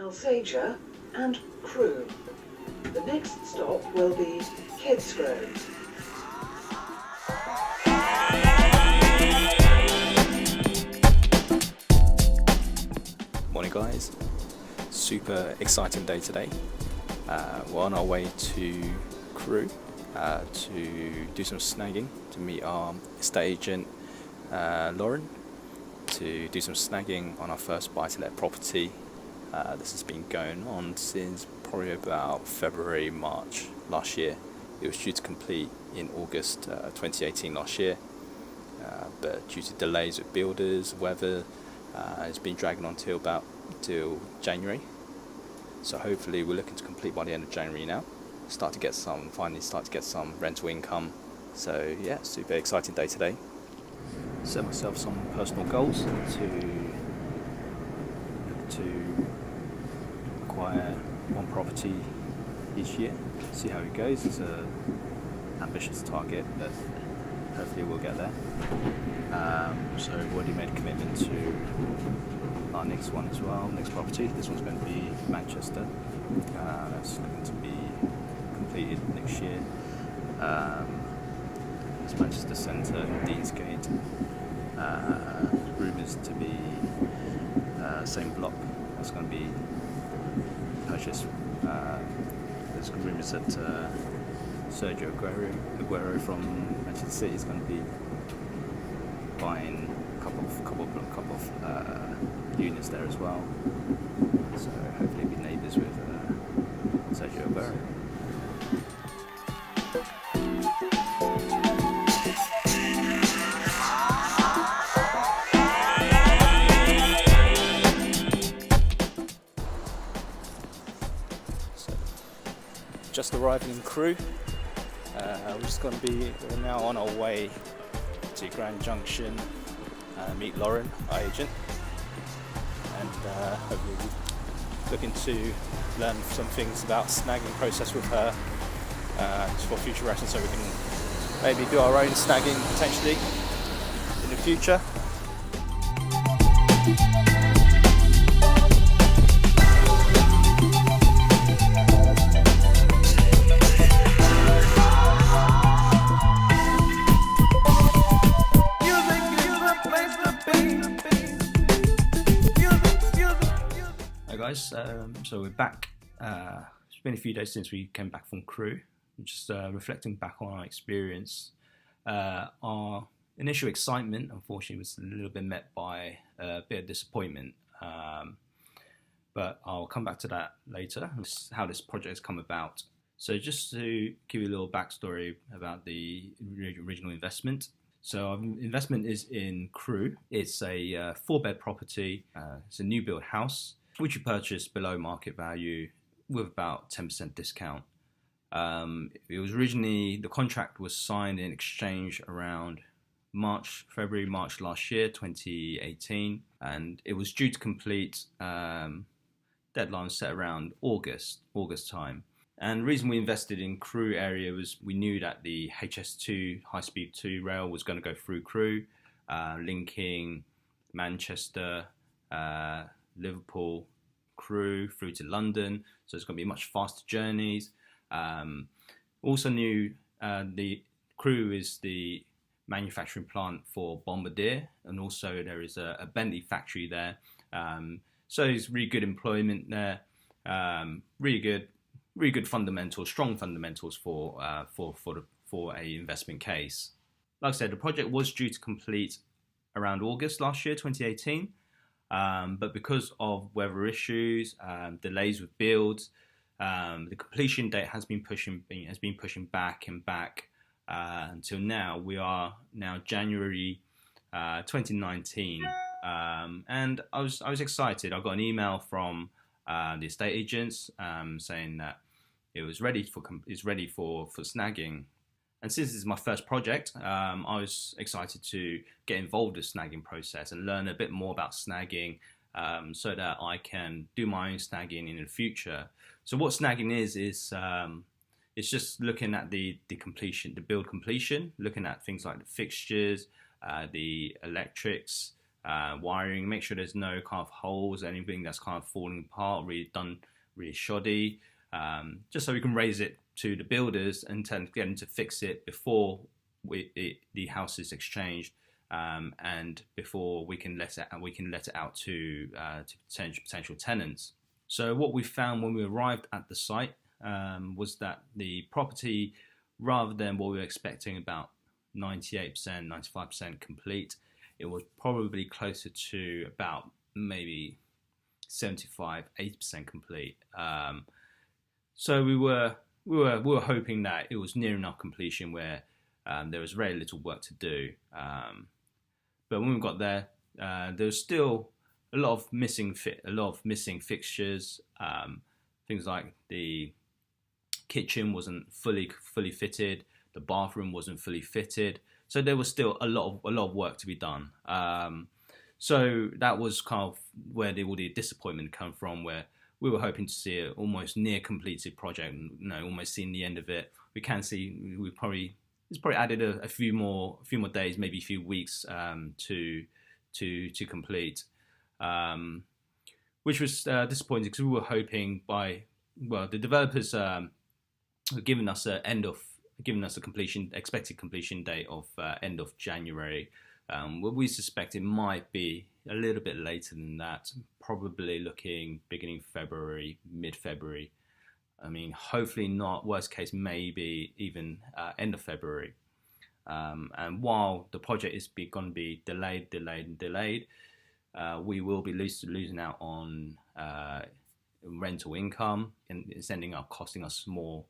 Alsager and Crewe. The next stop will be Crewe. Morning guys, super exciting day today. We're on our way to Crewe to do some snagging, to meet our estate agent Lauren, to do some snagging on our first buy-to-let property. This has been going on since probably about February, March last year. It was due to complete in August 2018 last year, but due to delays with builders, weather, it's been dragging on till January. So hopefully we're looking to complete by the end of January now. Finally start to get some rental income. So yeah, super exciting day today. Set myself some personal goals to acquire one property each year. See how it goes. It's an ambitious target, but hopefully we'll get there. So we've already made a commitment to our next one as well, next property. This one's going to be Manchester. That's going to be completed next year. It's Manchester Centre, Deansgate. Rumours to be same block. That's going to be purchased. There's rumours that Sergio Aguero from Manchester City is going to be buying a couple of units there as well. So hopefully be neighbours with Sergio Aguero. So, just arriving in Crewe. We're now on our way to Grand Junction, meet Lauren, our agent, and hopefully we're looking to learn some things about snagging process with her for future reference, so we can maybe do our own snagging potentially in the future. Guys, so we're back. It's been a few days since we came back from Crewe. Just reflecting back on our experience. Our initial excitement, unfortunately, was a little bit met by a bit of disappointment. But I'll come back to that later, how this project has come about. So just to give you a little backstory about the original investment. So our investment is in Crewe. It's a 4-bed property. It's a new build house, which we purchased below market value with about 10% discount. It was originally, the contract was signed in exchange around February, March last year, 2018, and it was due to complete, deadline set around August time. And the reason we invested in Crewe area was we knew that the HS2 high-speed 2 rail was going to go through Crewe, linking Manchester, Liverpool, Crewe through to London, so it's going to be much faster journeys. Also knew the Crewe is the manufacturing plant for Bombardier, and also there is a Bentley factory there. So it's really good employment there. Really good fundamentals, strong fundamentals for a investment case. Like I said, the project was due to complete around August last year, 2018. But because of weather issues, delays with builds, the completion date has been pushing back and back until now. We are now January 2019, and I was excited. I got an email from the estate agents saying that it was ready for snagging. And since this is my first project, I was excited to get involved with the snagging process and learn a bit more about snagging, so that I can do my own snagging in the future. So what snagging is it's just looking at the build completion, looking at things like the fixtures, the electrics, wiring, make sure there's no kind of holes, anything that's kind of falling apart, really shoddy, just so we can raise it to the builders and get them to fix it before the house is exchanged, and before we can let it out to potential tenants. So what we found when we arrived at the site was that the property, rather than what we were expecting, about 98%, 95% complete, it was probably closer to about maybe 75, 80% complete. So we were hoping that it was near enough completion where there was very little work to do. But when we got there, there was still a lot of missing fixtures. Things like the kitchen wasn't fully fitted, the bathroom wasn't fully fitted, so there was still a lot of work to be done. So that was kind of where all the disappointment come from, where we were hoping to see an almost near completed project, almost seeing the end of it. We can see it's probably added a few more days, maybe a few weeks to complete, which was disappointing because we were hoping the developers were giving us a expected completion date of end of January. What we suspect it might be a little bit later than that, probably looking beginning February, mid-February. I mean, hopefully not. Worst case, maybe even end of February. And while the project is going to be delayed, we will be losing out on rental income, and it's ending up costing us more.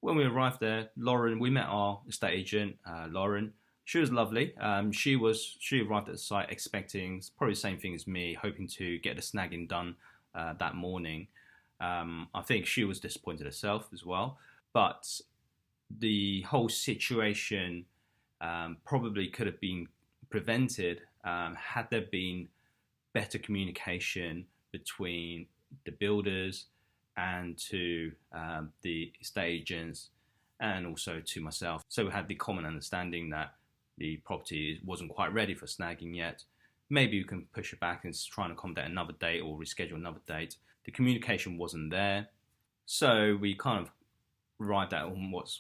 When we arrived there, we met our estate agent, Lauren. She was lovely. She arrived at the site expecting probably the same thing as me, hoping to get the snagging done that morning. I think she was disappointed herself as well. But the whole situation probably could have been prevented had there been better communication between the builders and to the estate agents, and also to myself. So we had the common understanding that the property wasn't quite ready for snagging yet. Maybe we can push it back and try and accommodate another date or reschedule another date. The communication wasn't there. So we kind of arrived at what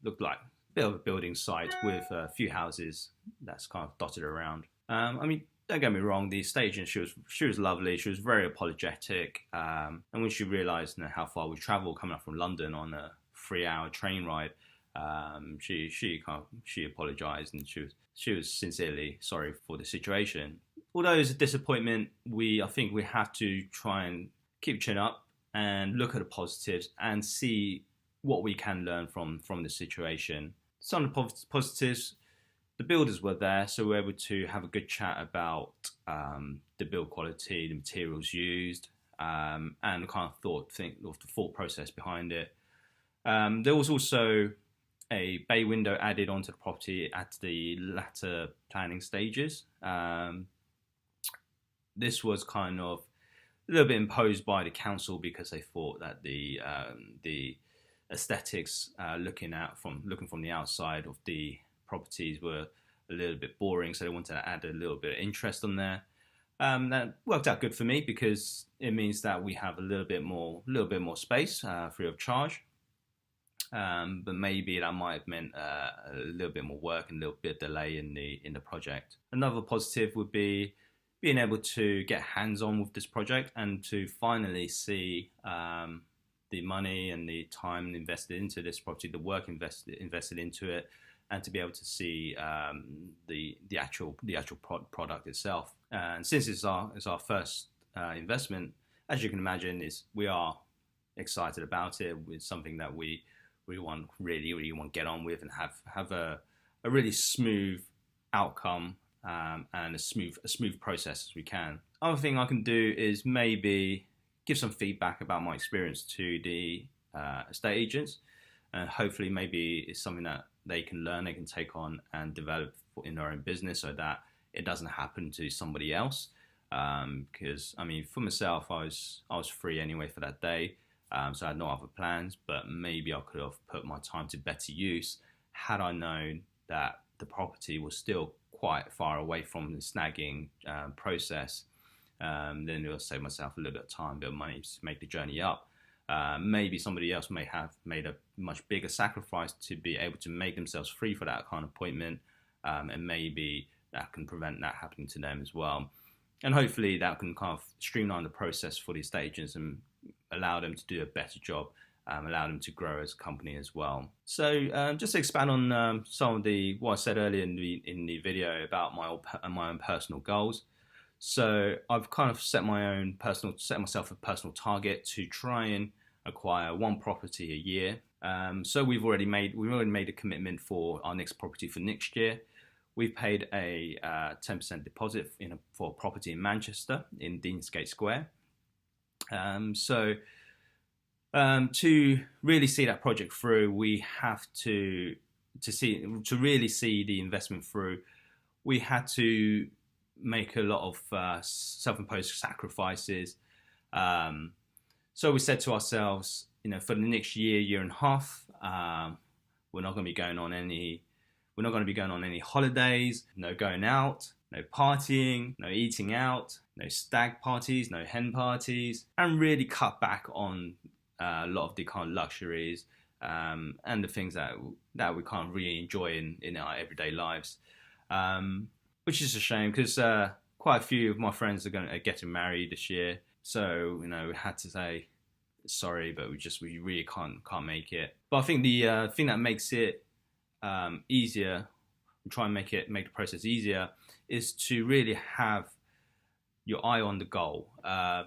looked like a bit of a building site with a few houses that's kind of dotted around. I mean, don't get me wrong, the estate agent, she was lovely. She was very apologetic. And when she realised how far we travelled coming up from London on a 3-hour train ride, she apologised, and she was sincerely sorry for the situation. Although it's a disappointment, I think we have to try and keep your chin up and look at the positives and see what we can learn from the situation. Some of the positives, the builders were there, so we were able to have a good chat about the build quality, the materials used, and the kind of the thought process behind it. There was also a bay window added onto the property at the latter planning stages. This was kind of a little bit imposed by the council because they thought that the aesthetics looking from the outside of the properties were a little bit boring, so they wanted to add a little bit of interest on there. That worked out good for me because it means that we have a little bit more space free of charge. But maybe that might have meant a little bit more work and a little bit of delay in the project. Another positive would be being able to get hands-on with this project and to finally see the money and the time invested into this property, the work invested into it, and to be able to see the actual product itself. And since it's our first investment, as you can imagine, we are excited about it. It's something that we want really want to get on with and have a really smooth outcome and a smooth process as we can. Other thing I can do is maybe give some feedback about my experience to the estate agents, and hopefully maybe it's something that they can learn, they can take on and develop in their own business, so that it doesn't happen to somebody else. Because I mean, for myself, I was free anyway for that day. So I had no other plans, but maybe I could have put my time to better use had I known that the property was still quite far away from the snagging process, then it'll save myself a little bit of time, a bit of money to make the journey up. Maybe somebody else may have made a much bigger sacrifice to be able to make themselves free for that kind of appointment, and maybe that can prevent that happening to them as well. And hopefully that can kind of streamline the process for the estate agents and allow them to do a better job, allow them to grow as a company as well. So just to expand on some of what I said earlier in the video about my own personal goals. So I've kind of set myself a personal target to try and acquire one property a year. So we've already made a commitment for our next property for next year. We've paid a 10% deposit for a property in Manchester in Deansgate Square. So to really see that project through, we have to really see the investment through. We had to make a lot of self-imposed sacrifices. So we said to ourselves, for the next year and a half, we're not going to be going on any holidays, no going out, no partying, no eating out, no stag parties, no hen parties, and really cut back on a lot of the kind of luxuries and the things that we can't really enjoy in our everyday lives, which is a shame because quite a few of my friends are getting married this year. So we had to say sorry, but we really can't make it. But I think the thing that makes it easier, and try and make the process easier, is to really have your eye on the goal. I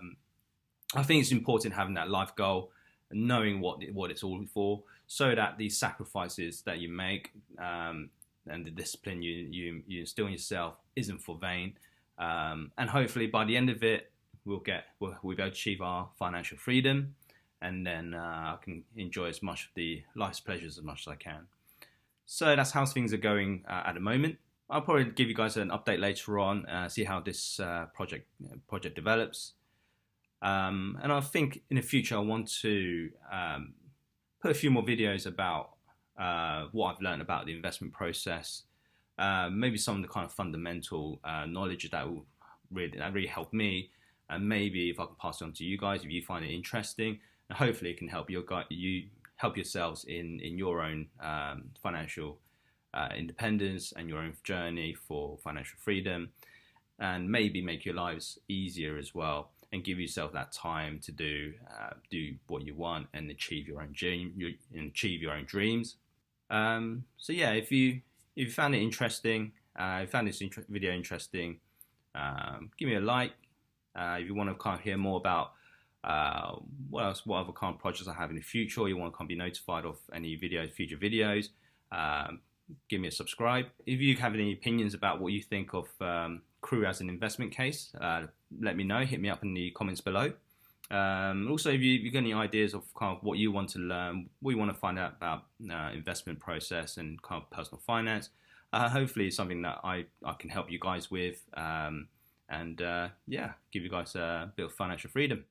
think it's important having that life goal, and knowing what it's all for, so that the sacrifices that you make and the discipline you instill in yourself isn't for vain. And hopefully by the end of it, we'll be able to achieve our financial freedom, and then I can enjoy as much of the life's pleasures as much as I can. So that's how things are going at the moment. I'll probably give you guys an update later on, see how this project develops. And I think in the future I want to put a few more videos about what I've learned about the investment process, maybe some of the kind of fundamental knowledge that really helped me, and maybe if I can pass it on to you guys if you find it interesting, and hopefully it can help you help yourselves in your own financial independence and your own journey for financial freedom, and maybe make your lives easier as well, and give yourself that time to do what you want and achieve your own dreams. So yeah, if you found it interesting, if you found this video interesting, give me a like. If you want to kind of hear more about what other kind of projects I have in the future, or you want to be notified of any future videos, give me a subscribe. If you have any opinions about what you think of Crewe as an investment case, let me know. Hit me up in the comments below. Also, if you've got any ideas of kind of what you want to learn, what you want to find out about investment process and kind of personal finance, hopefully it's something that I can help you guys with, and yeah, give you guys a bit of financial freedom.